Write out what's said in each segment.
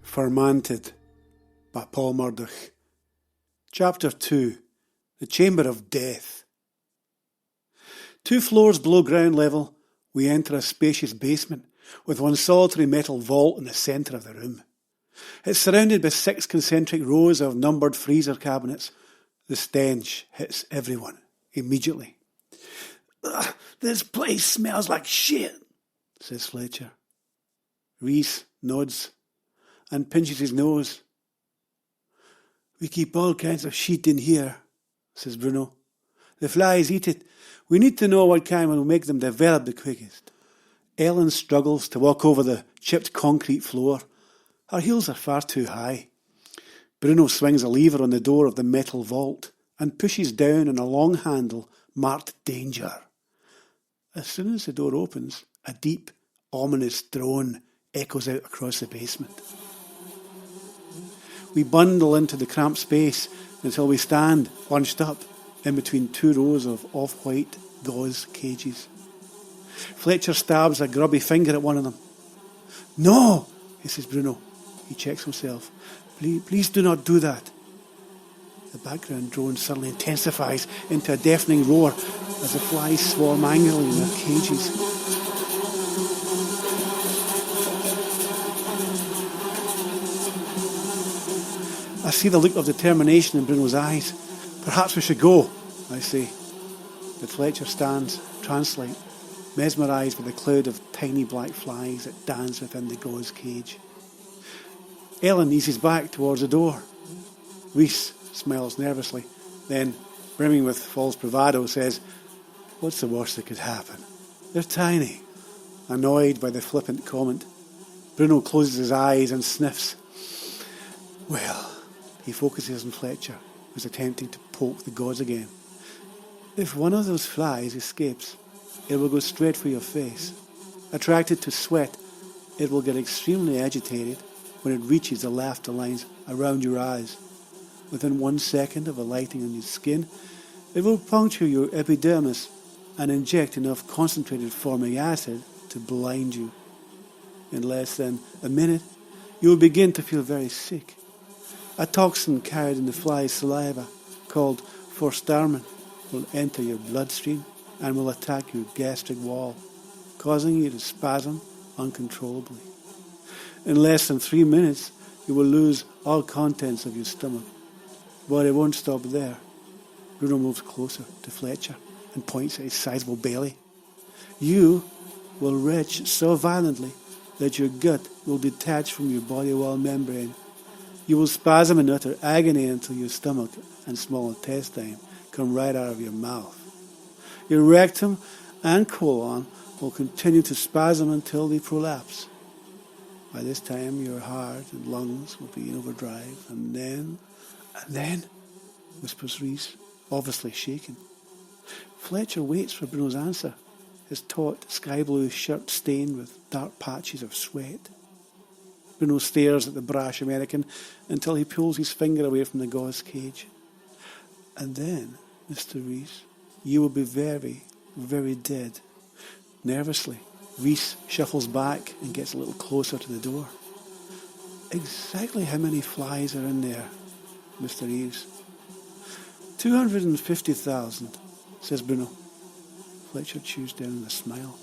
Pharmantid by Paul Murdoch. Chapter 2. The Chamber of Death. 2 floors below ground level, we enter a spacious basement with one solitary metal vault in the centre of the room. It's surrounded by 6 concentric rows of numbered freezer cabinets. The stench hits everyone immediately. "This place smells like shit," says Fletcher. Reese nods and pinches his nose. "We keep all kinds of shit in here," says Bruno. "The flies eat it. We need to know what kind will make them develop the quickest." Ellen struggles to walk over the chipped concrete floor. Her heels are far too high. Bruno swings a lever on the door of the metal vault and pushes down on a long handle marked danger. As soon as the door opens, a deep, ominous drone echoes out across the basement. We bundle into the cramped space until we stand bunched up in between 2 rows of off-white gauze cages. Fletcher stabs a grubby finger at one of them. "No," hisses Bruno. He checks himself. Please do not do that." The background drone suddenly intensifies into a deafening roar as the flies swarm angrily in their cages. I see the look of determination in Bruno's eyes. "Perhaps we should go," I say. But Fletcher stands, trance-like, mesmerised by the cloud of tiny black flies that dance within the gauze cage. Ellen eases back towards the door. Reese smiles nervously, then, brimming with false bravado, says, "What's the worst that could happen? They're tiny." Annoyed by the flippant comment, Bruno closes his eyes and sniffs. "Well," he focuses on Fletcher, who's attempting to poke the gauze again. "If one of those flies escapes, it will go straight for your face. Attracted to sweat, it will get extremely agitated when it reaches the laughter lines around your eyes. Within 1 second of alighting on your skin, it will puncture your epidermis and inject enough concentrated formic acid to blind you. In less than a minute, you will begin to feel very sick. A toxin carried in the fly's saliva, called forstarmin, will enter your bloodstream and will attack your gastric wall, causing you to spasm uncontrollably. In less than 3 minutes, you will lose all contents of your stomach. But it won't stop there." Bruno moves closer to Fletcher and points at his sizable belly. "You will retch so violently that your gut will detach from your body wall membrane. You will spasm in utter agony until your stomach and small intestine come right out of your mouth. Your rectum and colon will continue to spasm until they prolapse. By this time, your heart and lungs will be in overdrive, and then, whispers Reese, obviously shaken. Fletcher waits for Bruno's answer, his taut sky-blue shirt stained with dark patches of sweat. Bruno stares at the brash American until he pulls his finger away from the gauze cage. "And then, Mr. Reese, you will be very, very dead." Nervously, Reese shuffles back and gets a little closer to the door. "Exactly how many flies are in there, Mr. Eves?" 250,000, says Bruno. Fletcher chews down with a smile.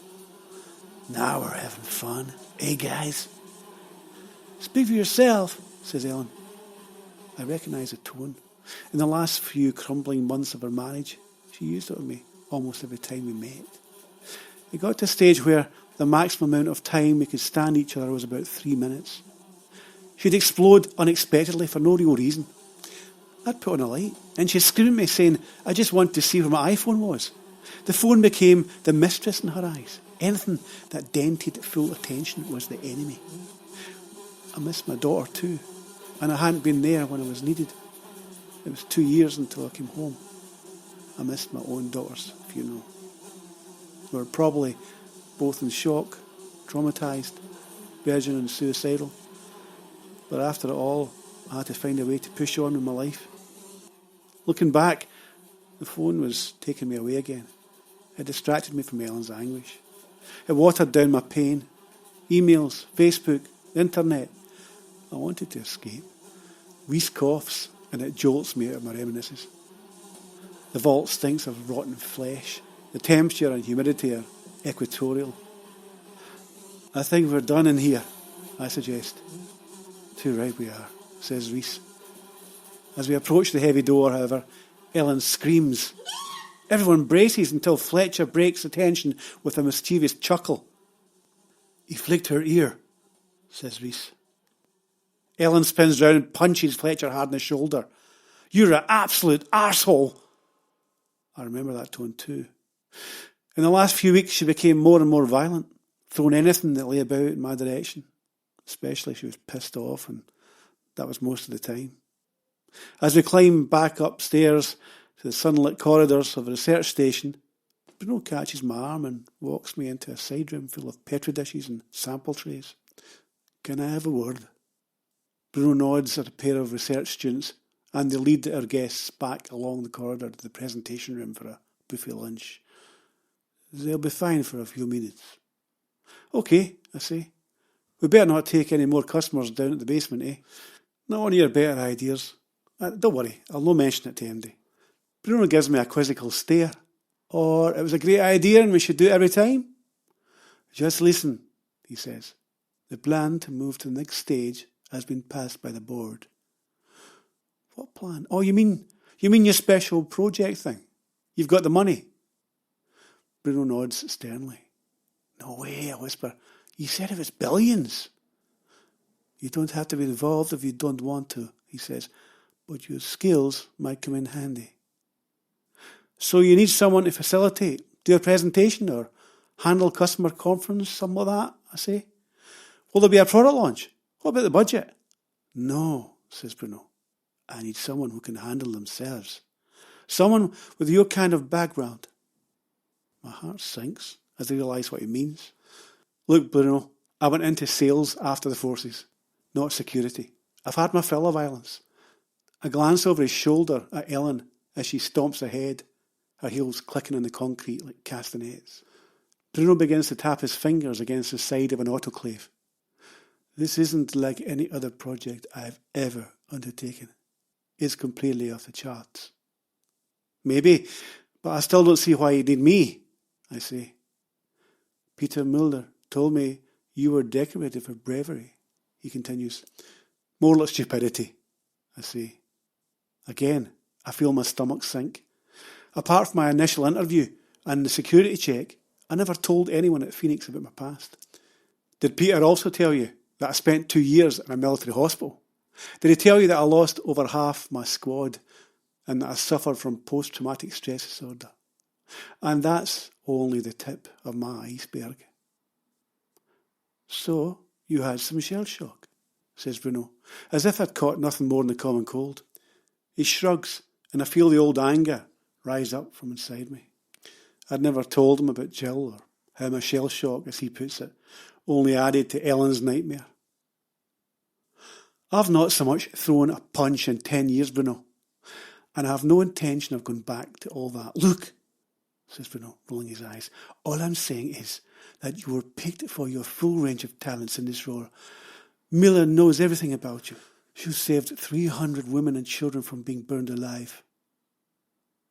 "Now we're having fun, eh, guys?" "Speak for yourself," says Ellen. I recognise the tone. In the last few crumbling months of our marriage, she used it on me almost every time we met. It got to a stage where the maximum amount of time we could stand each other was about 3 minutes. She'd explode unexpectedly for no real reason. I'd put on a light, and she'd scream at me saying, "I just wanted to see where my iPhone was." The phone became the mistress in her eyes. Anything that dented full attention was the enemy. I missed my daughter too, and I hadn't been there when I was needed. It was 2 years until I came home. I missed my own daughter's funeral. We were probably both in shock, traumatised, verging on suicidal. But after it all, I had to find a way to push on with my life. Looking back, the phone was taking me away again. It distracted me from Ellen's anguish. It watered down my pain. Emails, Facebook, the internet. I wanted to escape. Reese coughs, and it jolts me out of my reminiscences. The vault stinks of rotten flesh. The temperature and humidity are equatorial. I think we're done in here, I suggest. Too right we are, says Reese. As we approach the heavy door, however, Ellen screams. Everyone braces until Fletcher breaks the tension with a mischievous chuckle. He flicked her ear, says Reese. Ellen spins round and punches Fletcher hard in the shoulder. You're an absolute arsehole. I remember that tone too. In the last few weeks, she became more and more violent, throwing anything that lay about in my direction. Especially if she was pissed off, and that was most of the time. As we climb back upstairs to the sunlit corridors of the research station, Bruno catches my arm and walks me into a side room full of petri dishes and sample trays. Can I have a word? Bruno nods at a pair of research students, and they lead our guests back along the corridor to the presentation room for a buffet lunch. They'll be fine for a few minutes. Okay, I say. We better not take any more customers down at the basement, eh? Not one of your better ideas. Don't worry, I'll no mention it to MD. Bruno gives me a quizzical stare. Or it was a great idea and we should do it every time. Just listen, he says. The plan to move to the next stage has been passed by the board. What plan? Oh, you mean your special project thing? You've got the money? Bruno nods sternly. No way, I whisper. You said it was billions. You don't have to be involved if you don't want to, he says, but your skills might come in handy. So you need someone to facilitate, do a presentation or handle customer conference, something like that, I say. Will there be a product launch? What about the budget? No, says Bruno. I need someone who can handle themselves. Someone with your kind of background. My heart sinks as I realise what he means. Look, Bruno, I went into sales after the forces, not security. I've had my fill of violence. I glance over his shoulder at Ellen as she stomps ahead, her heels clicking on the concrete like castanets. Bruno begins to tap his fingers against the side of an autoclave. This isn't like any other project I've ever undertaken. It's completely off the charts. Maybe, but I still don't see why you need me, I say. Peter Mulder told me you were decorated for bravery, he continues. More like stupidity, I say. Again, I feel my stomach sink. Apart from my initial interview and the security check, I never told anyone at Phoenix about my past. Did Peter also tell you that I spent 2 years in a military hospital? Did he tell you that I lost over half my squad and that I suffered from post-traumatic stress disorder? And that's only the tip of my iceberg. So, you had some shell shock, says Bruno, as if I'd caught nothing more than the common cold. He shrugs, and I feel the old anger rise up from inside me. I'd never told him about Jill or how my shell shock, as he puts it, only added to Ellen's nightmare. I've not so much thrown a punch in 10 years, Bruno, and I have no intention of going back to all that. Look, says Bruno, rolling his eyes, all I'm saying is that you were picked for your full range of talents in this role. Miller knows everything about you. You saved 300 women and children from being burned alive.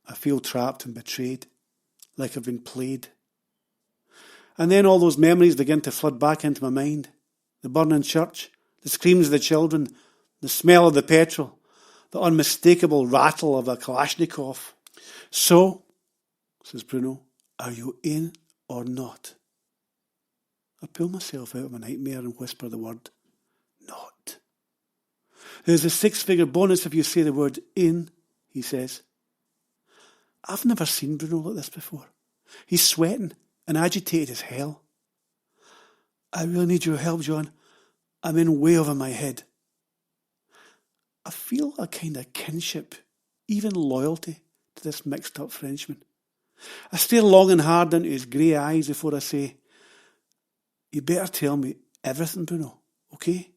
I feel trapped and betrayed, like I've been played. And then all those memories begin to flood back into my mind. The burning church, the screams of the children, the smell of the petrol, the unmistakable rattle of a Kalashnikov. So, says Bruno, are you in or not? I pull myself out of my nightmare and whisper the word, not. There's a 6-figure bonus if you say the word in, he says. I've never seen Bruno like this before. He's sweating and agitated as hell. I really need your help, John. I'm in way over my head. I feel a kind of kinship, even loyalty, to this mixed up Frenchman. I stare long and hard into his grey eyes before I say, you better tell me everything, Bruno, okay?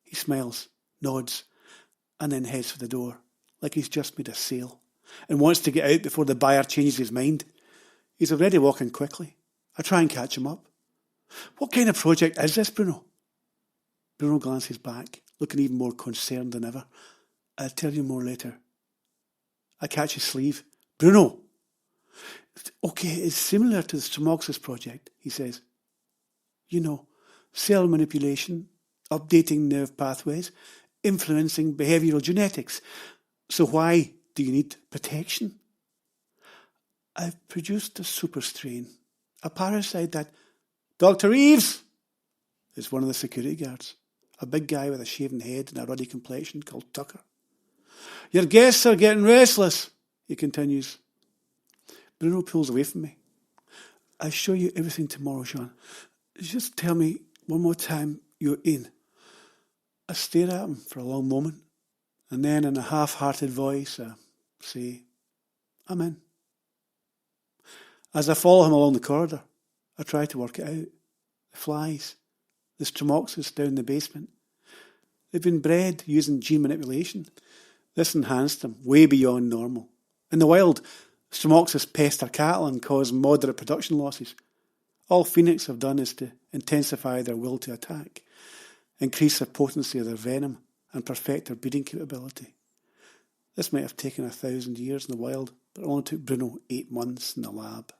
He smiles, nods, and then heads for the door, like he's just made a sale, and wants to get out before the buyer changes his mind. He's already walking quickly. I try and catch him up. What kind of project is this, Bruno? Bruno glances back, looking even more concerned than ever. I'll tell you more later. I catch his sleeve. Bruno! Okay, it's similar to the Stromoxis project, he says. You know, cell manipulation, updating nerve pathways, influencing behavioural genetics. So why do you need protection? I've produced a super strain, a parasite that... Dr. Eves! It's one of the security guards, a big guy with a shaven head and a ruddy complexion called Tucker. Your guests are getting restless, he continues. Bruno pulls away from me. I'll show you everything tomorrow, Jon. Just tell me one more time you're in. I stare at him for a long moment, and then in a half-hearted voice I say, I'm in. As I follow him along the corridor, I try to work it out. The flies, the Stromoxis down the basement. They've been bred using gene manipulation. This enhanced them way beyond normal. In the wild, Stromoxis pester cattle and cause moderate production losses. All Phoenix have done is to intensify their will to attack, increase the potency of their venom, and perfect their breeding capability. This might have taken 1,000 years in the wild, but it only took Bruno 8 months in the lab.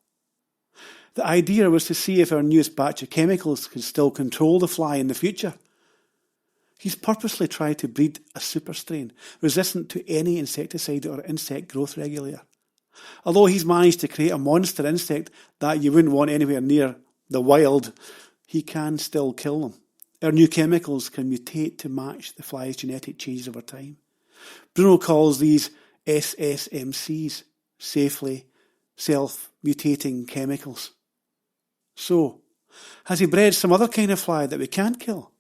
The idea was to see if our newest batch of chemicals could still control the fly in the future. He's purposely tried to breed a super strain, resistant to any insecticide or insect growth regulator. Although he's managed to create a monster insect that you wouldn't want anywhere near the wild, he can still kill them. Our new chemicals can mutate to match the fly's genetic changes over time. Bruno calls these SSMCs, safely self-mutating chemicals. So, has he bred some other kind of fly that we can't kill?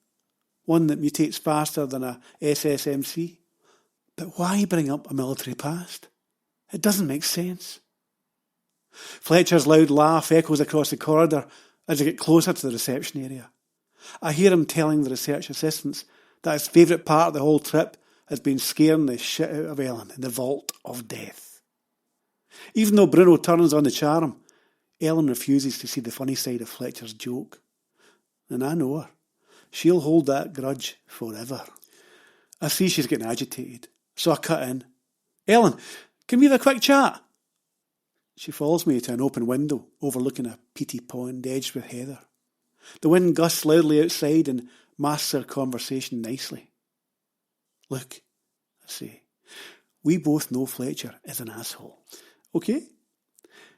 One that mutates faster than a SSMC? But why bring up a military past? It doesn't make sense. Fletcher's loud laugh echoes across the corridor as I get closer to the reception area. I hear him telling the research assistants that his favourite part of the whole trip has been scaring the shit out of Ellen in the vault of death. Even though Bruno turns on the charm, Ellen refuses to see the funny side of Fletcher's joke. And I know her. She'll hold that grudge forever. I see she's getting agitated, so I cut in. Ellen, can we have a quick chat? She follows me to an open window overlooking a peaty pond edged with heather. The wind gusts loudly outside and masks our conversation nicely. Look, I say, we both know Fletcher is an asshole. Okay?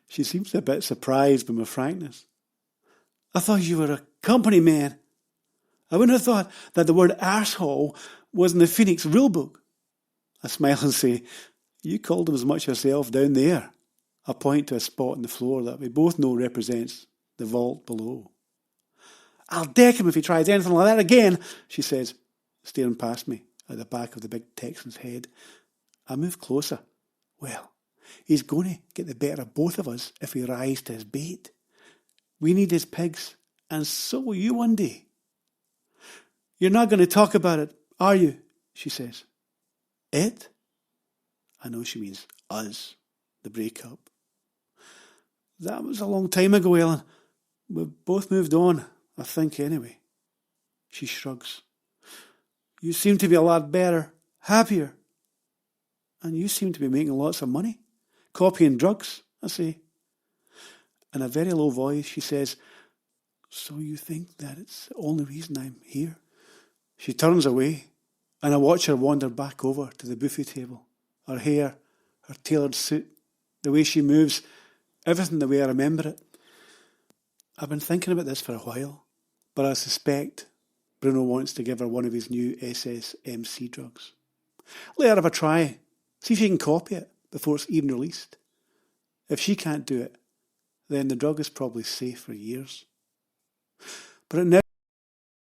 She seems a bit surprised by my frankness. I thought you were a company man. I wouldn't have thought that the word arsehole was in the Phoenix rule book. I smile and say, you called him as much yourself down there. I point to a spot on the floor that we both know represents the vault below. I'll deck him if he tries anything like that again, she says, staring past me at the back of the big Texan's head. I move closer. Well, he's going to get the better of both of us if we rise to his bait. We need his pigs, and so will you one day. You're not going to talk about it, are you? She says. It? I know she means us, the breakup. That was a long time ago, Ellen. We've both moved on, I think, anyway. She shrugs. You seem to be a lot better, happier. And you seem to be making lots of money. Copying drugs, I say. In a very low voice, she says, so you think that it's the only reason I'm here? She turns away, and I watch her wander back over to the buffet table. Her hair, her tailored suit, the way she moves, everything the way I remember it. I've been thinking about this for a while, but I suspect Bruno wants to give her one of his new SSMC drugs. Let her have a try. See if she can copy it before it's even released. If she can't do it, then the drug is probably safe for years. But it never